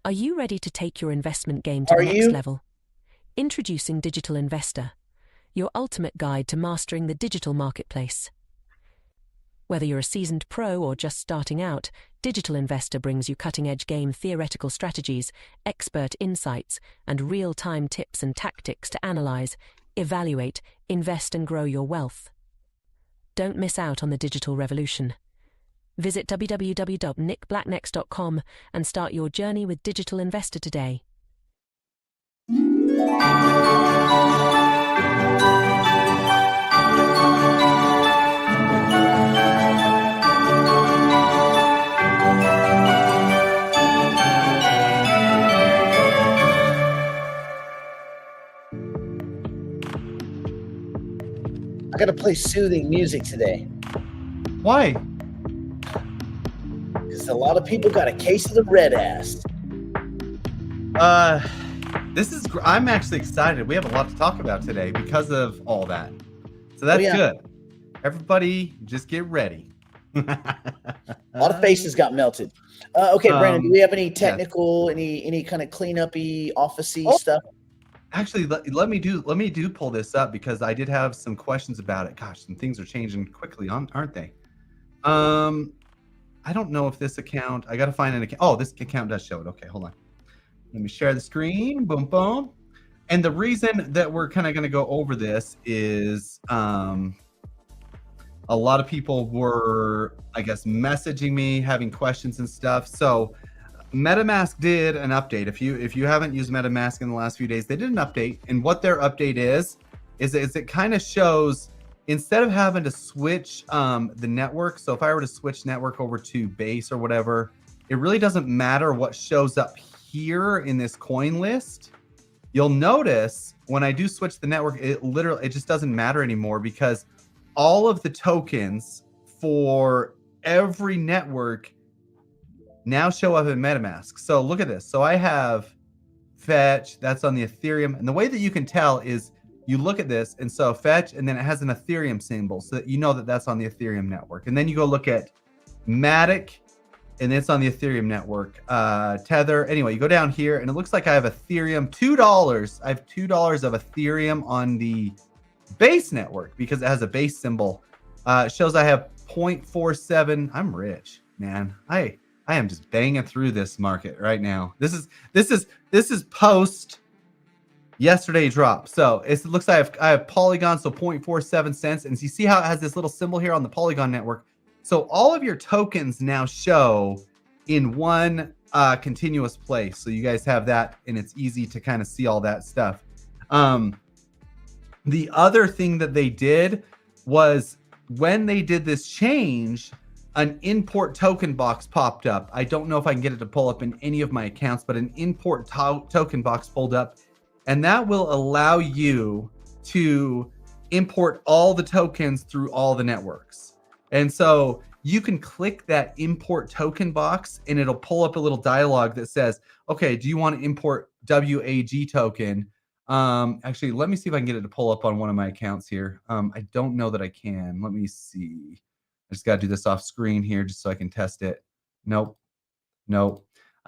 Are you ready to take your investment game to Are the next you? level? Introducing Digital Investor, your ultimate guide to mastering the digital marketplace. Whether you're a seasoned pro or just starting out, Digital Investor brings you cutting-edge game theoretical strategies, expert insights, and real-time tips and tactics to analyze, evaluate, invest, and grow your wealth. Don't miss out on the digital revolution. Visit www.nickblacknext.com and start your journey with Digital Investor today. I got to play soothing music today Why? because a lot of people got a case of the red ass. I'm actually excited. We have a lot to talk about today because of all that. So that's good. Everybody just get ready. A lot of faces got melted. Okay, Brandon, do we have any technical, any kind of cleanup-y, office-y stuff? Actually, let me pull this up because I did have some questions about it. Gosh, some things are changing quickly, aren't they? I don't know if this account, I got to find an account. Oh, this account does show it. Okay, hold on. Let me share the screen. Boom, boom. And the reason that we're kind of going to go over this is a lot of people were, I guess, messaging me, having questions and stuff. So MetaMask did an update. If you haven't used MetaMask in the last few days, they did an update. And what their update is it kind of shows, instead of having to switch the network, so if I were to switch network over to Base or whatever, it really doesn't matter what shows up here in this coin list. You'll notice when I do switch the network, it just doesn't matter anymore because all of the tokens for every network now show up in MetaMask. So look at this. So I have Fetch, that's on the Ethereum. And the way that you can tell is you look at this, and so Fetch, and then it has an Ethereum symbol so that you know that that's on the Ethereum network. And then you go look at Matic, and it's on the Ethereum network. Tether. Anyway, you go down here, and it looks like I have Ethereum, $2. I have $2 of Ethereum on the Base network because it has a Base symbol. It shows I have 0.47. I'm rich, man. I am just banging through this market right now. This is post yesterday drop. So it looks like I have Polygon, so 0.47 cents. And you see how it has this little symbol here on the Polygon network. So all of your tokens now show in one continuous place. So you guys have that, and it's easy to kind of see all that stuff. The other thing that they did was when they did this change, an import token box popped up. I don't know if I can get it to pull up in any of my accounts, but an import token box pulled up, and that will allow you to import all the tokens through all the networks. And so you can click that import token box, and it'll pull up a little dialog that says, okay, do you want to import WAG token? Actually, let me see if I can get it to pull up on one of my accounts here. I don't know that I can. Let me see. I just got to do this off screen here just so I can test it. Nope.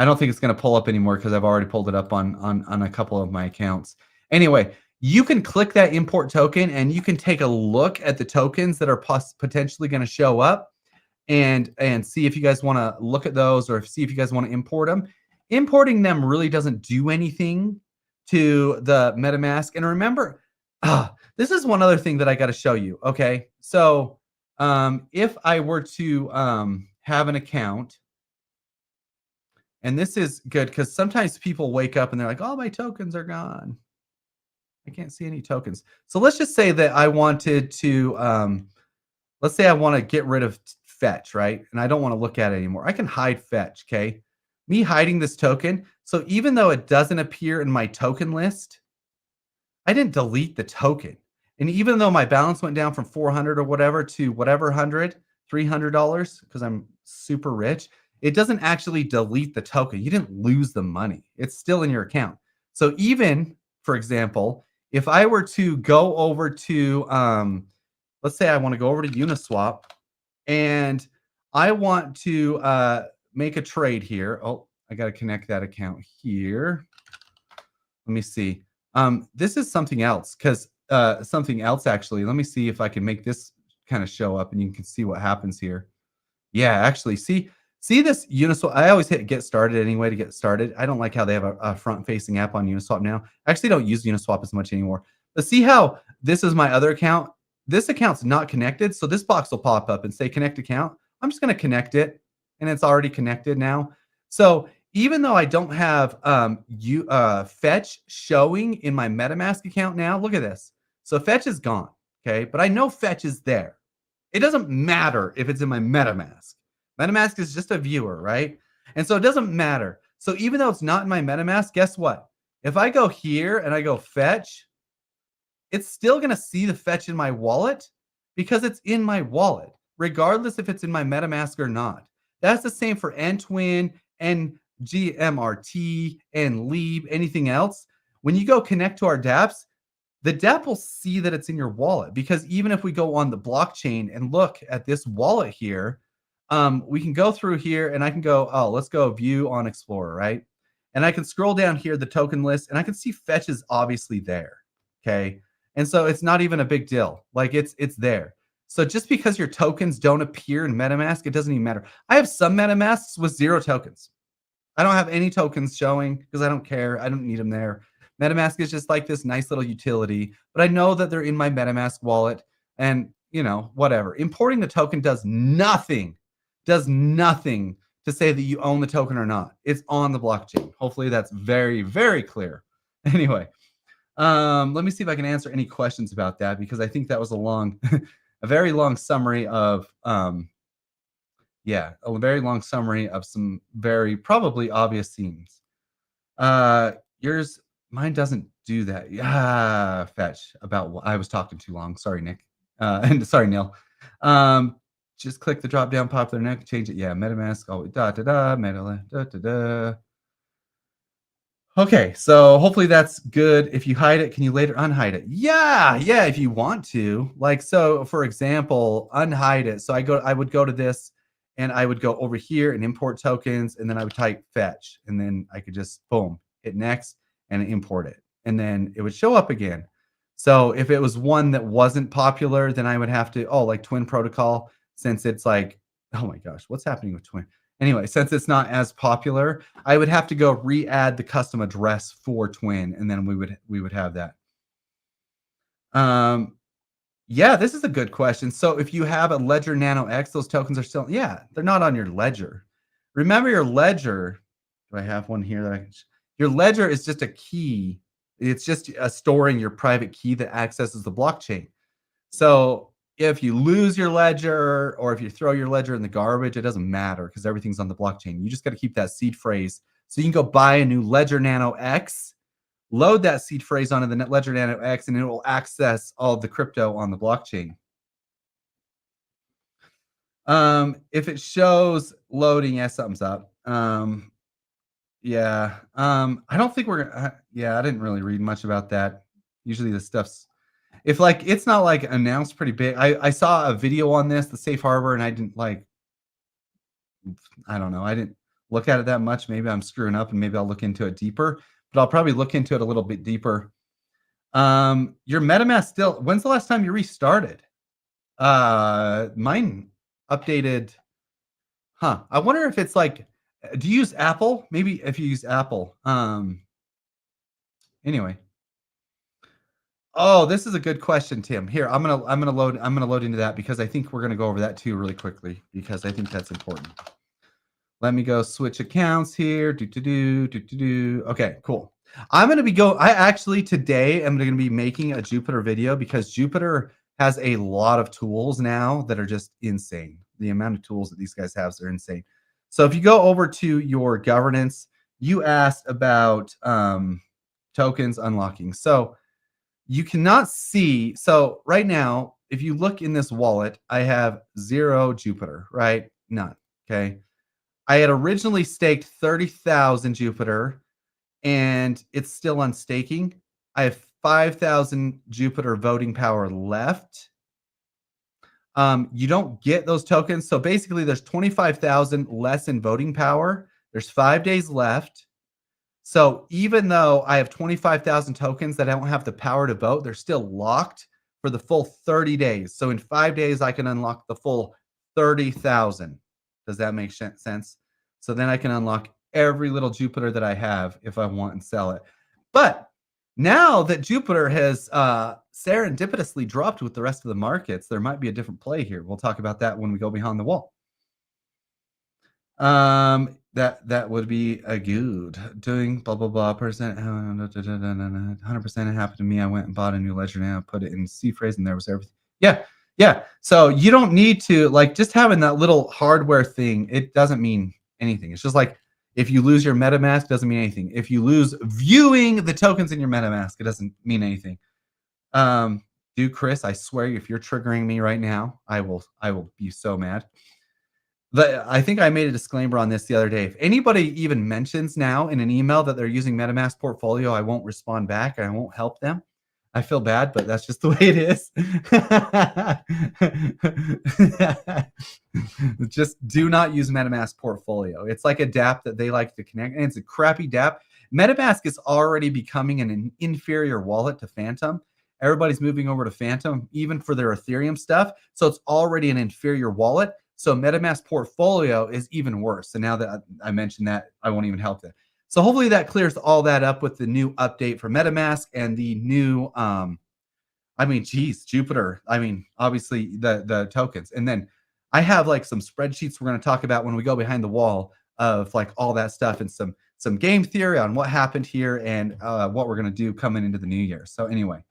I don't think it's going to pull up anymore because I've already pulled it up on a couple of my accounts. Anyway, you can click that import token and you can take a look at the tokens that are potentially going to show up and see if you guys want to look at those or see if you guys want to import them. Importing them really doesn't do anything to the MetaMask. And remember, this is one other thing that I got to show you. Okay, so if I were to have an account, and this is good because sometimes people wake up and they're like, oh, my tokens are gone. I can't see any tokens. So let's just say that I wanted to, let's say I want to get rid of Fetch, right? And I don't want to look at it anymore. I can hide Fetch, okay? Me hiding this token. So even though it doesn't appear in my token list, I didn't delete the token. And even though my balance went down from 400 or whatever to whatever 100, $300, because I'm super rich, it doesn't actually delete the token. You didn't lose the money. It's still in your account. So even, for example, if I were to go over to, let's say I want to go over to Uniswap and I want to make a trade here. Oh, I got to connect that account here. Let me see. This is something else because something else actually. Let me see if I can make this kind of show up and you can see what happens here. Yeah, actually, see this Uniswap. I always hit get started anyway to get started. I don't like how they have a front-facing app on Uniswap now. I actually don't use Uniswap as much anymore. But see how this is my other account? This account's not connected, so this box will pop up and say connect account. I'm just going to connect it, and it's already connected now. So even though I don't have Fetch showing in my MetaMask account now, look at this. So Fetch is gone, okay? But I know Fetch is there. It doesn't matter if it's in my MetaMask. MetaMask is just a viewer, right? And so it doesn't matter. So even though it's not in my MetaMask, guess what? If I go here and I go fetch, it's still going to see the fetch in my wallet because it's in my wallet, regardless if it's in my MetaMask or not. That's the same for Ntwin and GMRT and Leap, anything else. When you go connect to our dApps, the dApp will see that it's in your wallet because even if we go on the blockchain and look at this wallet here, we can go through here and I can go, oh, let's go view on Explorer, right? And I can scroll down here, the token list, and I can see Fetch is obviously there, okay? And so it's not even a big deal. Like it's there. So just because your tokens don't appear in MetaMask, it doesn't even matter. I have some MetaMasks with 0 tokens. I don't have any tokens showing because I don't care. I don't need them there. MetaMask is just like this nice little utility, but I know that they're in my MetaMask wallet and, you know, whatever. Importing the token does nothing to say that you own the token or not. It's on the blockchain. Hopefully that's very, very clear. Anyway, let me see if I can answer any questions about that because I think that was a very long summary of, a very long summary of some very probably obvious themes. Mine doesn't do that. Yeah, Fetch. I was talking too long. Sorry, Nick. And sorry, Neil. Just click the drop down popular neck, change it. Yeah, MetaMask. Oh, Meta. Okay, so hopefully that's good. If you hide it, can you later unhide it? Yeah, if you want to. Like, so for example, unhide it. So I would go to this and I would go over here and import tokens, and then I would type fetch, and then I could just boom, hit next and import it. And then it would show up again. So if it was one that wasn't popular, then I would have to, like Twin Protocol, since it's like, oh my gosh, what's happening with Twin? Anyway, since it's not as popular, I would have to go re-add the custom address for Twin, and then we would have that. Yeah, this is a good question. So if you have a Ledger Nano X, those tokens are still, they're not on your ledger. Remember your ledger. Do I have one here that I can? Your ledger is just a key. It's just storing your private key that accesses the blockchain. So if you lose your ledger or if you throw your ledger in the garbage, it doesn't matter because everything's on the blockchain. You just got to keep that seed phrase. So you can go buy a new Ledger Nano X, load that seed phrase onto the Ledger Nano X, and it will access all of the crypto on the blockchain. If it shows loading, yes, something's up. I don't think we're gonna, I didn't really read much about that. Usually the stuff's, if like, it's not like announced pretty big. I saw a video on this, the safe harbor, and I didn't like, I don't know. I didn't look at it that much. Maybe I'm screwing up and maybe I'll look into it deeper, but I'll probably look into it a little bit deeper. Your MetaMask still, when's the last time you restarted? Mine updated. I wonder if it's like, do you use Apple? Maybe if you use Apple. Anyway. Oh, this is a good question, Tim. Here, I'm gonna load into that because I think we're gonna go over that too really quickly because I think that's important. Let me go switch accounts here. Okay, cool. I actually today am gonna be making a Jupiter video because Jupiter has a lot of tools now that are just insane. The amount of tools that these guys have are insane. So if you go over to your governance, you asked about tokens unlocking. So you cannot see. So right now, if you look in this wallet, I have 0 Jupiter, right? None. Okay. I had originally staked 30,000 Jupiter and it's still on staking. I have 5,000 Jupiter voting power left. You don't get those tokens. So basically there's 25,000 less in voting power There's 5 days left. So even though I have 25,000 tokens that I don't have the power to vote, they're still locked for the full 30 days. So in 5 days, I can unlock the full 30,000. Does that make sense? So then I can unlock every little Jupiter that I have if I want and sell it. But now that Jupiter has serendipitously dropped with the rest of the markets, there might be a different play here. We'll talk about that when we go behind the wall. That would be a good doing blah blah blah percent 100%. It happened to me. I went and bought a new ledger now, put it in C phrase, and there was everything. Yeah. So you don't need to like just having that little hardware thing. It doesn't mean anything. It's just like if you lose your MetaMask, it doesn't mean anything. If you lose viewing the tokens in your MetaMask, it doesn't mean anything. Dude, Chris, I swear, if you're triggering me right now, I will be so mad. I think I made a disclaimer on this the other day. If anybody even mentions now in an email that they're using MetaMask Portfolio, I won't respond back. I won't help them. I feel bad, but that's just the way it is. Just do not use MetaMask Portfolio. It's like a dApp that they like to connect, and it's a crappy dApp. MetaMask is already becoming an inferior wallet to Phantom. Everybody's moving over to Phantom, even for their Ethereum stuff. So it's already an inferior wallet. So MetaMask Portfolio is even worse. So now that I mentioned that, I won't even help that. So hopefully that clears all that up with the new update for MetaMask and the new, Jupiter. Obviously the tokens. And then I have like some spreadsheets we're going to talk about when we go behind the wall of like all that stuff and some game theory on what happened here and what we're going to do coming into the new year. So anyway,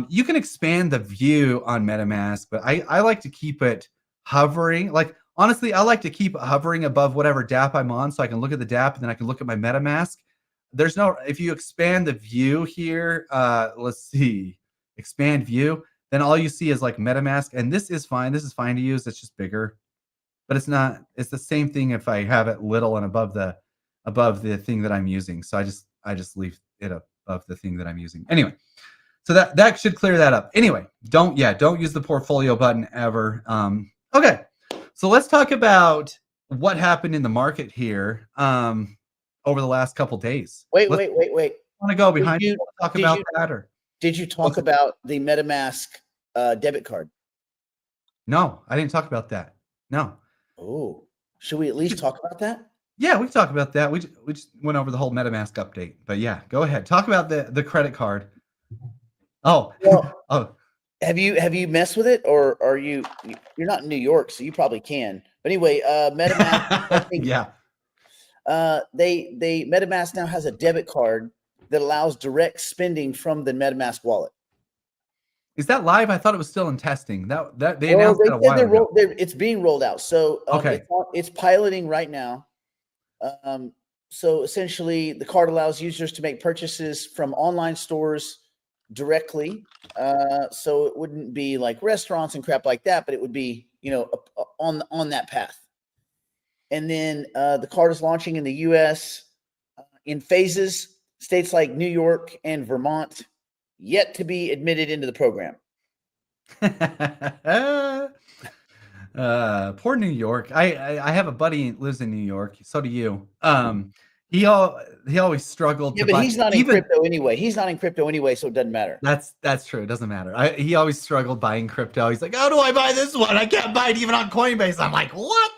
you can expand the view on MetaMask, but I like to keep it hovering. Like honestly, I like to keep it hovering above whatever dApp I'm on so I can look at the dApp and then I can look at my MetaMask. If you expand the view here, let's see, expand view, then all you see is like MetaMask, and this is fine. This is fine to use. It's just bigger, but it's the same thing if I have it little and above the thing that I'm using. So I just leave it above the thing that I'm using. Anyway, so that should clear that up. Anyway, don't use the portfolio button ever. Okay, so let's talk about what happened in the market here over the last couple days. Wait. Want to go behind? Talk about that, or did you talk about the MetaMask debit card? No, I didn't talk about that. No. Oh, should we at least talk about that? Yeah, we can talk about that. We just went over the whole MetaMask update, but yeah, go ahead. Talk about the credit card. Oh, well, oh. Have you messed with it, or are you're not in New York, so you probably can. But anyway, MetaMask. Yeah. MetaMask now has a debit card that allows direct spending from the MetaMask wallet. Is that live? I thought it was still in testing. That they announced that a while ago. It's being rolled out. So okay, it's piloting right now. So essentially, the card allows users to make purchases from online stores directly. So it wouldn't be like restaurants and crap like that, but it would be, on that path. And then the card is launching in the US in phases. States like New York and Vermont yet to be admitted into the program. Poor New York. I have a buddy who lives in New York. So do you. He always struggled. Yeah, but he's not in crypto anyway. He's not in crypto anyway, so it doesn't matter. That's true. It doesn't matter. He always struggled buying crypto. He's like, how do I buy this one? I can't buy it even on Coinbase. I'm like, what?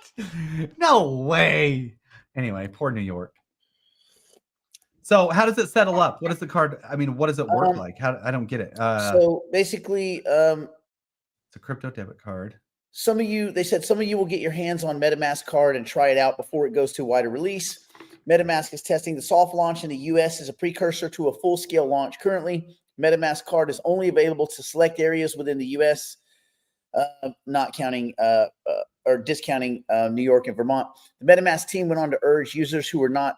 No way. Anyway, poor New York. So how does it settle up? What is the card? What does it work like? I don't get it. So basically, it's a crypto debit card. They said some of you will get your hands on MetaMask card and try it out before it goes to wider release. MetaMask is testing the soft launch in the US as a precursor to a full-scale launch. Currently, MetaMask card is only available to select areas within the US, not counting or discounting New York and Vermont. The MetaMask team went on to urge users who were not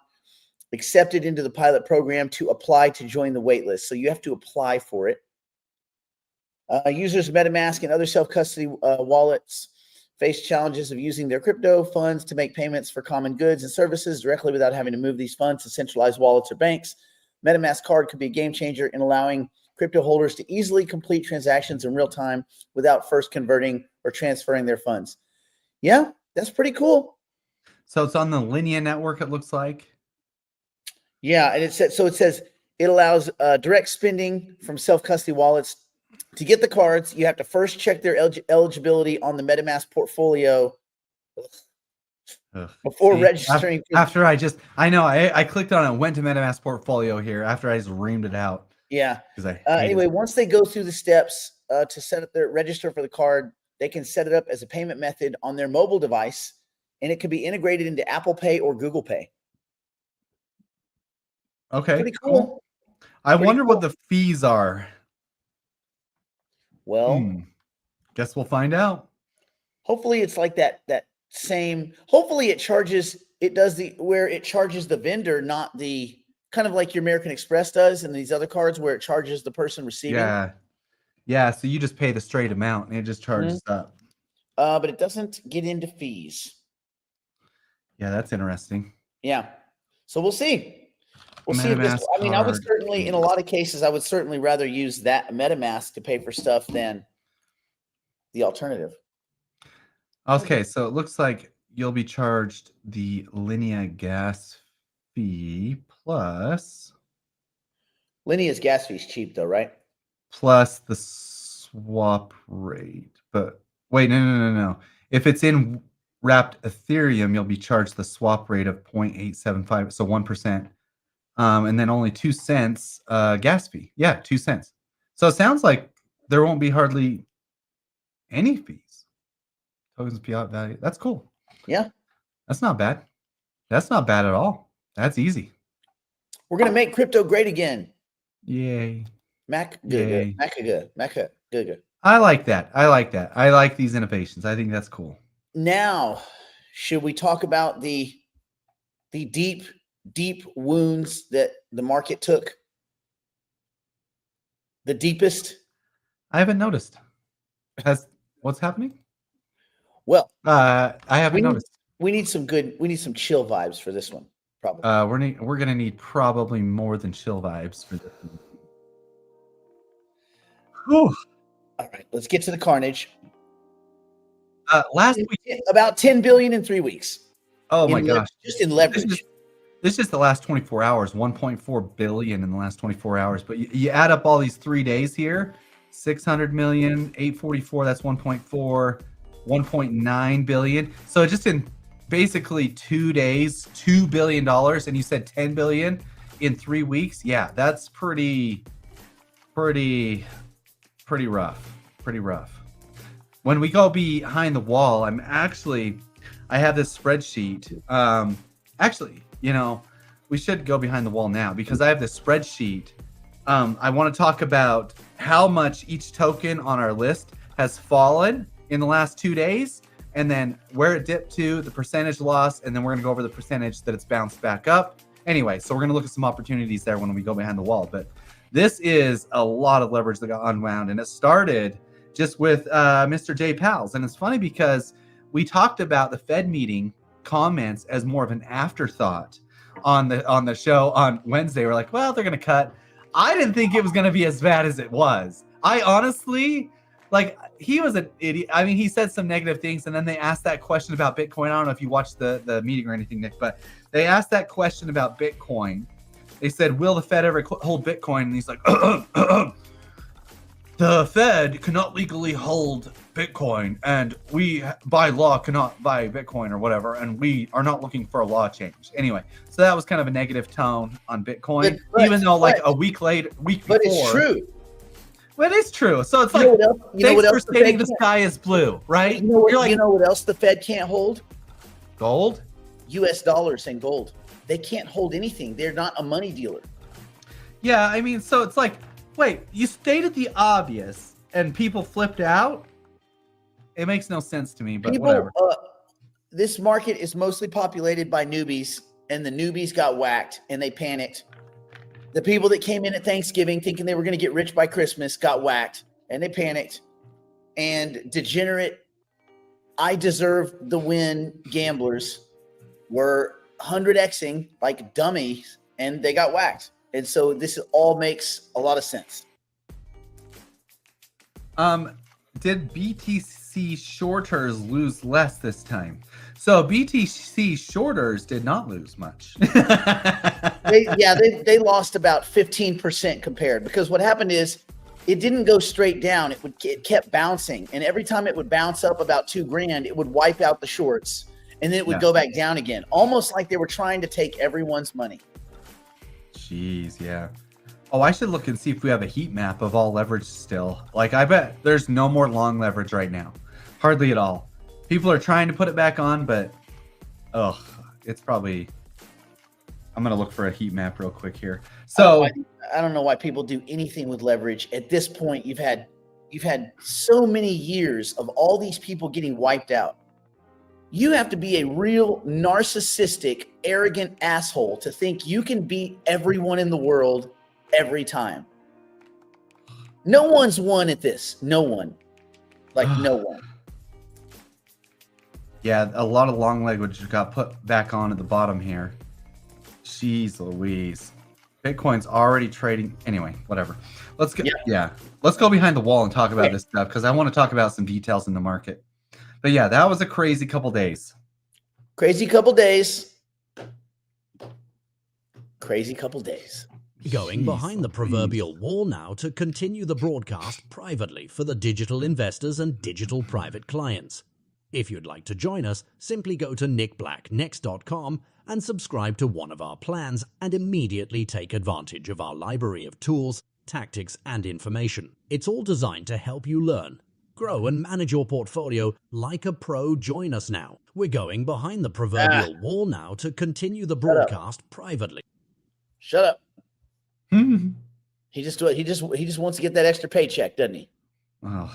accepted into the pilot program to apply to join the waitlist. So you have to apply for it. Users of MetaMask and other self-custody wallets face challenges of using their crypto funds to make payments for common goods and services directly without having to move these funds to centralized wallets or banks. MetaMask card could be a game changer in allowing crypto holders to easily complete transactions in real time without first converting or transferring their funds. Yeah, that's pretty cool. So it's on the Linea network, it looks like. Yeah, and it says it allows direct spending from self-custody wallets. To get the cards, you have to first check their eligibility on the MetaMask portfolio Ugh. before See, registering. after I clicked on it, went to MetaMask portfolio here after I just reamed it out. Yeah. Because I hate Anyway, it. once they go through the steps to set up their register for the card, they can set it up as a payment method on their mobile device, and it can be integrated into Apple Pay or Google Pay. Okay, Pretty cool. I Pretty wonder cool. what the fees are. Well, Guess we'll find out. hopefully it's like that same. Hopefully it charges. It does where it charges the vendor, not the kind of like your American Express does, and these other cards where it charges the person receiving. Yeah. So you just pay the straight amount, and it just charges up. But it doesn't get into fees. Yeah, that's interesting. Yeah. So we'll see. We'll see if this. I mean, I would certainly, in a lot of cases, I would certainly rather use that MetaMask to pay for stuff than the alternative. Okay, so it looks like you'll be charged the Linea gas fee plus Linea's gas fee's cheap though, right? plus the swap rate. But wait, no. If it's in wrapped Ethereum, you'll be charged the swap rate of 0.875, so 1%. And then only 2 cents gas fee. Yeah, 2 cents. So it sounds like there won't be hardly any fees. Tokens fiat value. That's cool. Yeah. That's not bad. That's not bad at all. That's easy. We're gonna make crypto great again. Yay. Yay. I like that. I like these innovations. I think that's cool. Now, should we talk about the deep wounds that the market took? The deepest? I haven't noticed. What's happening? Well, I haven't noticed. We need some chill vibes for this one, probably. We're gonna need probably more than chill vibes for this one. Whew. All right, let's get to the carnage. Last week, about 10 billion in 3 weeks. Oh my gosh! Just in leverage. This is just the last 24 hours. 1.4 billion in the last 24 hours. But you add up all these 3 days here: 600 million, 844. That's 1.4, 1.9 billion. So just in basically 2 days, $2 billion, and you said 10 billion in 3 weeks. Yeah, that's pretty rough. Pretty rough. When we go behind the wall, I have this spreadsheet. Actually, we should go behind the wall now because I have this spreadsheet. I want to talk about how much each token on our list has fallen in the last 2 days, and then where it dipped to, the percentage loss, and then we're going to go over the percentage that it's bounced back up. Anyway, so we're going to look at some opportunities there when we go behind the wall. But this is a lot of leverage that got unwound, and it started just with Mr. J. Powell's. And it's funny because we talked about the Fed meeting comments as more of an afterthought on the show on Wednesday. We're like, well, they're going to cut. I didn't think it was going to be as bad as it was. I honestly, he was an idiot. I mean, he said some negative things, and then they asked that question about Bitcoin. I don't know if you watched the meeting or anything, Nick, but they asked that question about Bitcoin. They said, will the Fed ever hold Bitcoin? And he's like, the Fed cannot legally hold Bitcoin, and we, by law, cannot buy Bitcoin or whatever, and we are not looking for a law change. Anyway, so that was kind of a negative tone on Bitcoin, even though a week before. But it's true. Well, it is true. So it's thanks for stating the sky is blue, right? You know what else the Fed can't hold? Gold? U.S. dollars and gold. They can't hold anything. They're not a money dealer. Yeah, I mean, so it's like, wait, you stated the obvious and people flipped out? It makes no sense to me, but whatever. This market is mostly populated by newbies, and the newbies got whacked and they panicked. The people that came in at Thanksgiving thinking they were going to get rich by Christmas got whacked and they panicked. And degenerate, I deserve the win gamblers were 100xing like dummies, and they got whacked. And so this all makes a lot of sense. Did BTC shorters lose less this time? So BTC shorters did not lose much. They lost about 15% compared, because what happened is it didn't go straight down. It kept bouncing, and every time it would bounce up about $2,000, it would wipe out the shorts, and then it would go back down again, almost like they were trying to take everyone's money. Jeez, yeah. Oh, I should look and see if we have a heat map of all leverage still. Like, I bet there's no more long leverage right now. Hardly at all. People are trying to put it back on, but it's probably... I'm going to look for a heat map real quick here. So I don't know why people do anything with leverage. At this point, you've had so many years of all these people getting wiped out. You have to be a real narcissistic, arrogant asshole to think you can beat everyone in the world every time. No one's won at this. No one. Like no one. Yeah, a lot of long leverage got put back on at the bottom here. Jeez Louise. Bitcoin's already trading. Anyway, whatever. Let's go. Yeah. Let's go behind the wall and talk about this stuff, because I want to talk about some details in the market. But yeah, that was a crazy couple days. Crazy couple days. Crazy couple days. Going behind the proverbial wall now to continue the broadcast privately for the digital investors and digital private clients. If you'd like to join us, simply go to nickblacknext.com and subscribe to one of our plans and immediately take advantage of our library of tools, tactics, and information. It's all designed to help you learn, grow, and manage your portfolio like a pro. Join us now. We're going behind the proverbial wall now to continue the broadcast privately. Shut up. He just wants to get that extra paycheck, doesn't he? Oh.